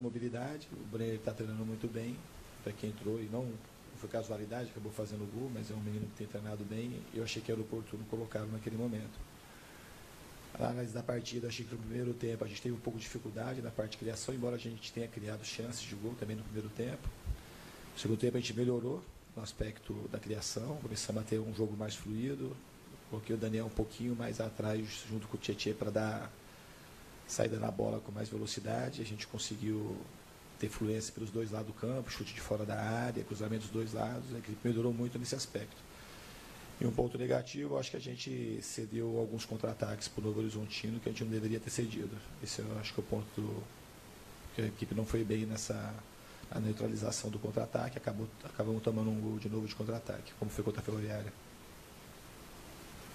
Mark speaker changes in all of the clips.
Speaker 1: mobilidade, o Brenner está treinando muito bem, para quem entrou e não foi casualidade, acabou fazendo o gol, mas é um menino que tem treinado bem, eu achei que era oportuno colocá-lo naquele momento. A análise da partida, achei que no primeiro tempo a gente teve um pouco de dificuldade na parte de criação, embora a gente tenha criado chances de gol também no primeiro tempo. No segundo tempo a gente melhorou no aspecto da criação, começamos a ter um jogo mais fluido, coloquei o Daniel um pouquinho mais atrás junto com o Tietê para dar saída na bola com mais velocidade, a gente conseguiu ter fluência pelos dois lados do campo, chute de fora da área, cruzamento dos dois lados, a equipe melhorou muito nesse aspecto. E um ponto negativo, acho que a gente cedeu alguns contra-ataques para o Novo Horizontino que a gente não deveria ter cedido. Esse eu acho que é o ponto que a equipe não foi bem nessa a neutralização do contra-ataque, acabamos tomando um gol de novo de contra-ataque, como foi contra a Ferroviária.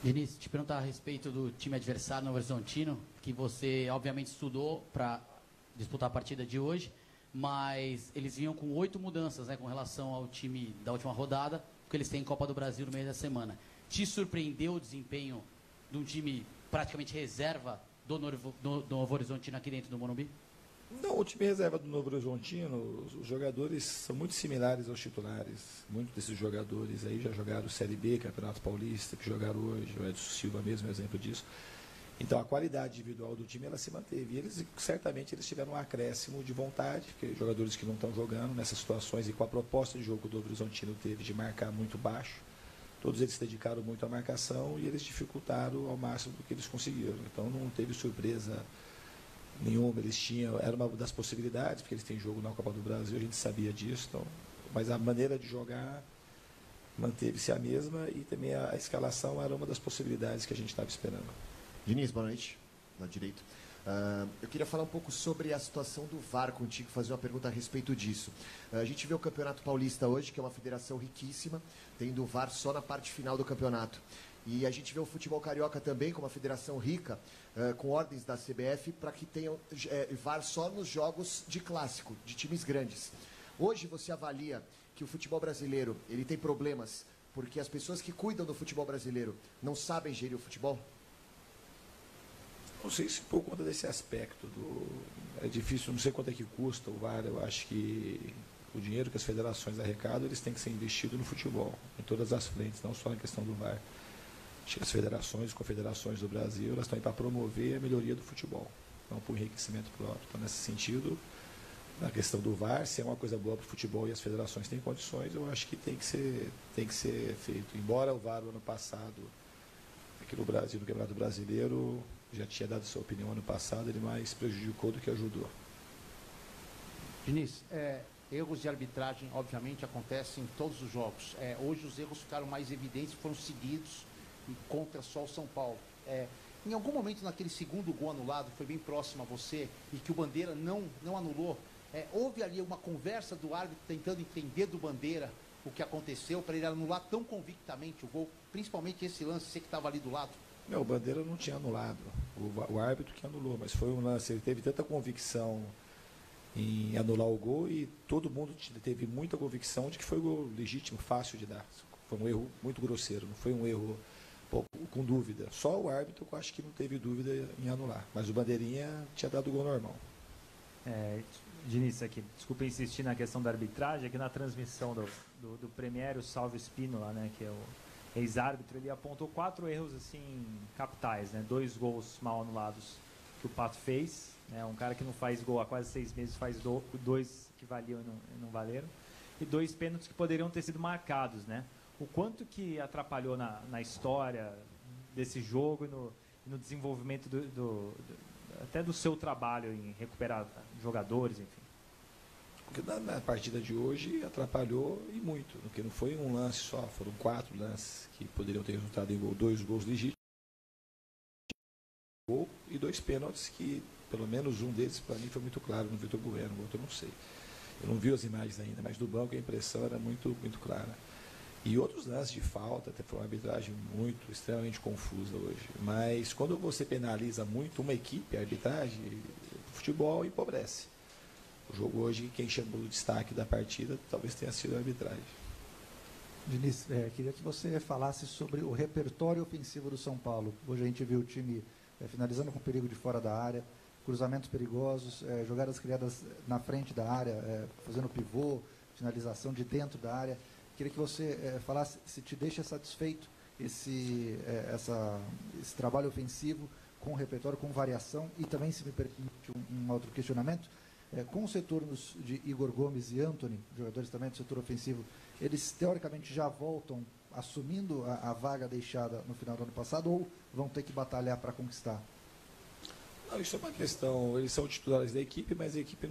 Speaker 2: Diniz, te perguntar a respeito do time adversário Novo Horizontino, que você obviamente estudou para disputar a partida de hoje, mas eles vinham com 8 mudanças, né, com relação ao time da última rodada, porque eles têm Copa do Brasil no meio da semana. Te surpreendeu o desempenho de um time praticamente reserva do Novo Horizontino aqui dentro do Morumbi?
Speaker 1: Não, o time reserva do Novo Horizontino, os jogadores são muito similares aos titulares. Muitos desses jogadores aí já jogaram Série B, Campeonato Paulista, que jogaram hoje, o Edson Silva mesmo é um exemplo disso. Então a qualidade individual do time ela se manteve. E eles certamente eles tiveram um acréscimo de vontade, porque jogadores que não estão jogando nessas situações e com a proposta de jogo do Novo Horizontino teve de marcar muito baixo, todos eles se dedicaram muito à marcação e eles dificultaram ao máximo do que eles conseguiram. Então não teve surpresa nenhuma, eles tinham, era uma das possibilidades, porque eles têm jogo na Copa do Brasil, a gente sabia disso, então, mas a maneira de jogar manteve-se a mesma e também a escalação era uma das possibilidades que a gente estava esperando.
Speaker 3: Diniz, boa noite, lado direito. Eu queria falar um pouco sobre a situação do VAR contigo, fazer uma pergunta a respeito disso. A gente vê o Campeonato Paulista hoje, que é uma federação riquíssima, tendo o VAR só na parte final do campeonato. E a gente vê o futebol carioca também como uma federação rica, com ordens da CBF, para que tenham VAR só nos jogos de clássico, de times grandes. Hoje você avalia que o futebol brasileiro ele tem problemas porque as pessoas que cuidam do futebol brasileiro não sabem gerir o futebol?
Speaker 1: Não sei se por conta desse aspecto, é difícil, não sei quanto é que custa o VAR, eu acho que o dinheiro que as federações arrecadam, eles têm que ser investido no futebol, em todas as frentes, não só na questão do VAR. Acho que as federações, confederações do Brasil, elas estão aí para promover a melhoria do futebol, não para o enriquecimento próprio. Então, nesse sentido, na questão do VAR, se é uma coisa boa para o futebol e as federações têm condições, eu acho que tem que ser feito. Embora o VAR, o ano passado, aqui no Brasil, no Campeonato Brasileiro, já tinha dado sua opinião ano passado, ele mais prejudicou do que ajudou.
Speaker 4: Diniz, erros de arbitragem, obviamente, acontecem em todos os jogos. Hoje os erros ficaram mais evidentes, foram seguidos contra só o São Paulo. Em algum momento naquele segundo gol anulado, foi bem próximo a você, e que o Bandeira não anulou, houve ali uma conversa do árbitro tentando entender do Bandeira o que aconteceu para ele anular tão convictamente o gol, principalmente esse lance, você que estava ali do lado?
Speaker 1: Não, o Bandeira não tinha anulado, o árbitro que anulou, mas foi um lance, ele teve tanta convicção em anular o gol e todo mundo teve muita convicção de que foi o gol legítimo, fácil de dar. Foi um erro muito grosseiro, não foi um erro com dúvida. Só o árbitro eu acho que não teve dúvida em anular, mas o Bandeirinha tinha dado o gol normal.
Speaker 5: Diniz, aqui, desculpa insistir na questão da arbitragem, aqui na transmissão do Premier, o Salvio Spínola, né, que é o ex-árbitro, ele apontou 4 erros assim capitais, né, 2 gols mal anulados que o Pato fez, né, um cara que não faz gol há quase 6 meses faz 2 que valiam e não valeram, e 2 pênaltis que poderiam ter sido marcados, né? O quanto que atrapalhou na história desse jogo e no desenvolvimento até do seu trabalho em recuperar jogadores, enfim.
Speaker 1: Porque na partida de hoje atrapalhou e muito, porque não foi um lance só, foram 4 lances que poderiam ter resultado em gol, 2 gols legítimos e 2 pênaltis que, pelo menos um deles, para mim, foi muito claro no Vitor Bueno, o outro eu não sei. Eu não vi as imagens ainda, mas do banco a impressão era muito, muito clara. E outros lances de falta, até foi uma arbitragem extremamente confusa hoje. Mas quando você penaliza muito uma equipe, a arbitragem, o futebol empobrece. O jogo hoje, quem chamou o destaque da partida, talvez tenha sido a arbitragem.
Speaker 6: Diniz, queria que você falasse sobre o repertório ofensivo do São Paulo. Hoje a gente viu o time finalizando com perigo de fora da área, cruzamentos perigosos, jogadas criadas na frente da área, fazendo pivô, finalização de dentro da área. Queria que você falasse se te deixa satisfeito esse trabalho ofensivo com repertório, com variação, e também, se me permite um outro questionamento, com os retornos de Igor Gomes e Antony, jogadores também do setor ofensivo, eles teoricamente já voltam assumindo a vaga deixada no final do ano passado, ou vão ter que batalhar para conquistar?
Speaker 1: Não, isso é uma questão, eles são titulares da equipe, mas a equipe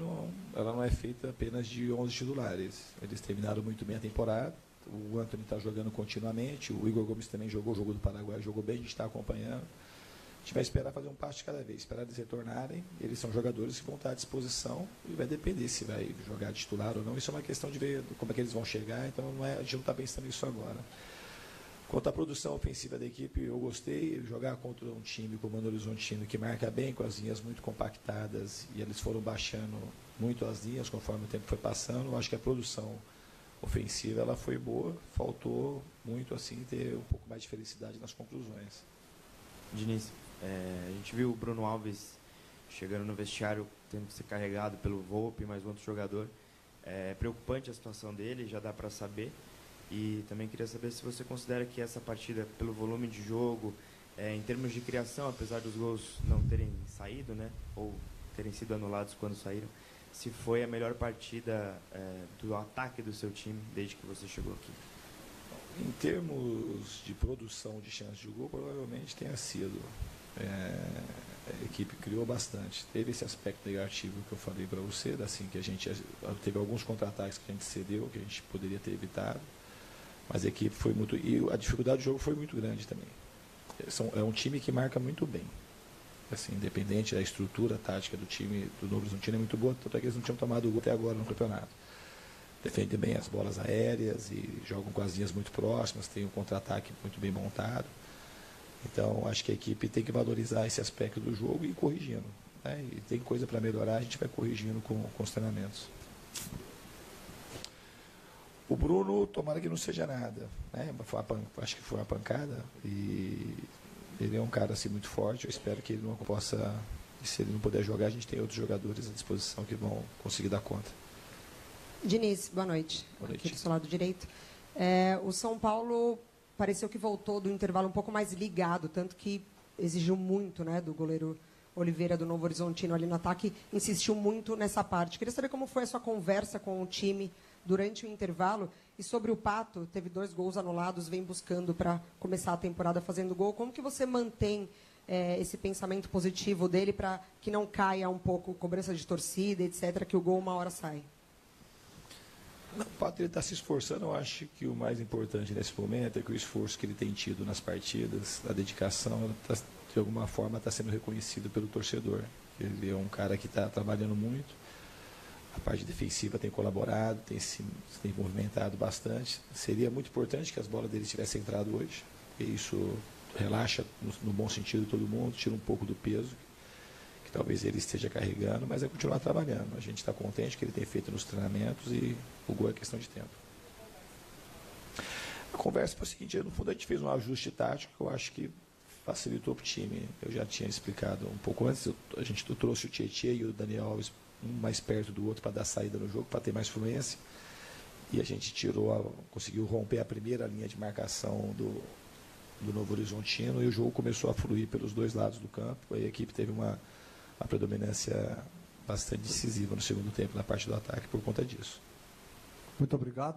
Speaker 1: ela não é feita apenas de 11 titulares. Eles terminaram muito bem a temporada, o Antony está jogando continuamente, o Igor Gomes também jogou o jogo do Paraguai, jogou bem, a gente está acompanhando. A gente vai esperar fazer um passo de cada vez, esperar eles retornarem. Eles são jogadores que vão estar à disposição e vai depender se vai jogar de titular ou não. Isso é uma questão de ver como é que eles vão chegar, então a gente não está pensando nisso agora. Quanto à produção ofensiva da equipe, eu gostei. Jogar contra um time como o Novo Horizontino, que marca bem, com as linhas muito compactadas, e eles foram baixando muito as linhas conforme o tempo foi passando. Eu acho que a produção ofensiva ela foi boa, faltou muito assim ter um pouco mais de felicidade nas conclusões.
Speaker 7: Diniz, a gente viu o Bruno Alves chegando no vestiário, tendo que ser carregado pelo Volpi, mais um outro jogador. É preocupante a situação dele, já dá para saber. E também queria saber se você considera que essa partida, pelo volume de jogo, em termos de criação, apesar dos gols não terem saído, né, ou terem sido anulados quando saíram, se foi a melhor partida do ataque do seu time desde que você chegou aqui.
Speaker 1: Em termos de produção de chances de gol, provavelmente tenha sido. A equipe criou bastante. Teve esse aspecto negativo que eu falei para você, assim, que a gente teve alguns contra-ataques que a gente cedeu, que a gente poderia ter evitado, mas a equipe foi muito... E a dificuldade do jogo foi muito grande também. É um time que marca muito bem. Assim, independente da estrutura tática do time do Novo Horizontino, é muito boa, tanto é que eles não tinham tomado gol até agora no campeonato. Defendem bem as bolas aéreas e jogam com as linhas muito próximas, tem um contra-ataque muito bem montado. Então, acho que a equipe tem que valorizar esse aspecto do jogo e ir corrigindo. Né? E tem coisa para melhorar, a gente vai corrigindo com os treinamentos. O Bruno, tomara que não seja nada. Né? Acho que foi uma pancada. E ele é um cara assim, muito forte. Eu espero que ele não possa... E se ele não puder jogar, a gente tem outros jogadores à disposição que vão conseguir dar conta.
Speaker 8: Diniz, boa noite.
Speaker 1: Boa noite.
Speaker 8: Aqui do seu lado direito. O São Paulo pareceu que voltou do intervalo um pouco mais ligado, tanto que exigiu muito, né, do goleiro Oliveira do Novo Horizontino ali no ataque, insistiu muito nessa parte. Queria saber como foi a sua conversa com o time durante o intervalo e sobre o Pato, teve 2 gols anulados, vem buscando para começar a temporada fazendo gol. Como que você mantém esse pensamento positivo dele para que não caia um pouco cobrança de torcida, etc., que o gol uma hora sai?
Speaker 1: Não, o Pato está se esforçando. Eu acho que o mais importante nesse momento é que o esforço que ele tem tido nas partidas, a dedicação, de alguma forma está sendo reconhecido pelo torcedor. Ele é um cara que está trabalhando muito, a parte defensiva tem colaborado, tem movimentado bastante. Seria muito importante que as bolas dele tivessem entrado hoje, e isso relaxa, no bom sentido, todo mundo, tira um pouco do peso que talvez ele esteja carregando, mas é continuar trabalhando. A gente está contente que ele tem feito nos treinamentos e o gol é questão de tempo. A conversa foi o seguinte: no fundo a gente fez um ajuste tático que eu acho que facilitou para o time. Eu já tinha explicado um pouco antes, eu trouxe o Tietê e o Daniel Alves um mais perto do outro para dar saída no jogo, para ter mais fluência, e a gente conseguiu romper a primeira linha de marcação do Novo Horizontino, e o jogo começou a fluir pelos 2 lados do campo. Aí a equipe teve uma predominância bastante decisiva no segundo tempo na parte do ataque por conta disso.
Speaker 6: Muito obrigado.